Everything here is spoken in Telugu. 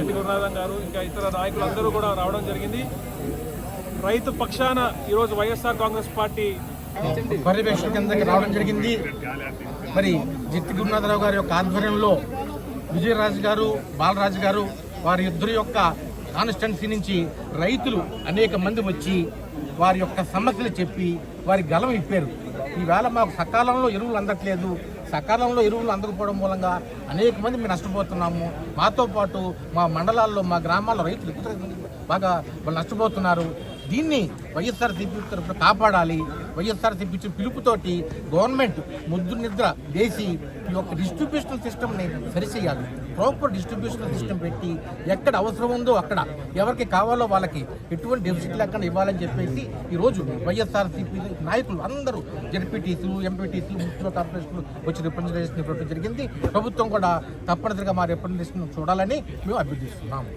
చిట్టి గురునాథం గారు ఇంకా ఇతర నాయకులందరూ కూడా రావడం జరిగింది. రైతు పక్షాన ఈరోజు వైఎస్ఆర్ కాంగ్రెస్ పార్టీ పర్యవేక్షణ కిందకి రావడం జరిగింది. మరి చిట్టి గురునాథరావు గారి యొక్క ఆధ్వర్యంలో విజయరాజు గారు, బాలరాజు గారు వారి ఇద్దరి యొక్క కాన్స్టిట్యున్సీ నుంచి రైతులు అనేక మంది వచ్చి వారి యొక్క సమస్యలు చెప్పి వారి గలం ఇప్పారు. ఈవేళ మాకు సకాలంలో ఎరువులు అందట్లేదు, సకాలంలో ఎరువులు అందకపోవడం మూలంగా అనేక మంది మేము నష్టపోతున్నాము. మాతో పాటు మా మండలాల్లో, మా గ్రామాల్లో రైతులు బాగా వాళ్ళు నష్టపోతున్నారు. దీన్ని వైఎస్ఆర్సీపీ తరఫున కాపాడాలి. వైఎస్ఆర్సీపీ ఇచ్చిన పిలుపుతోటి గవర్నమెంట్ ముద్దు నిద్ర వేసి ఈ యొక్క డిస్ట్రిబ్యూషనల్ సిస్టమ్ని సరిచేయాలి. ప్రాపర్ డిస్ట్రిబ్యూషనల్ సిస్టమ్ పెట్టి ఎక్కడ అవసరం ఉందో అక్కడ ఎవరికి కావాలో వాళ్ళకి ఎటువంటి డెఫిసిట్ లేకుండా ఇవ్వాలని చెప్పేసి ఈరోజు వైఎస్ఆర్సీపీ నాయకులు అందరూ జడ్పీటీసీలు, ఎంపీటీసీలు, మున్సిపల్ కార్పొరేషన్లు వచ్చి రిప్రజెంటేషన్ ఇవ్వడం జరిగింది. ప్రభుత్వం కూడా తప్పనిసరిగా మా రిప్రజెంటేషన్ చూడాలని మేము అభ్యర్థిస్తున్నాము.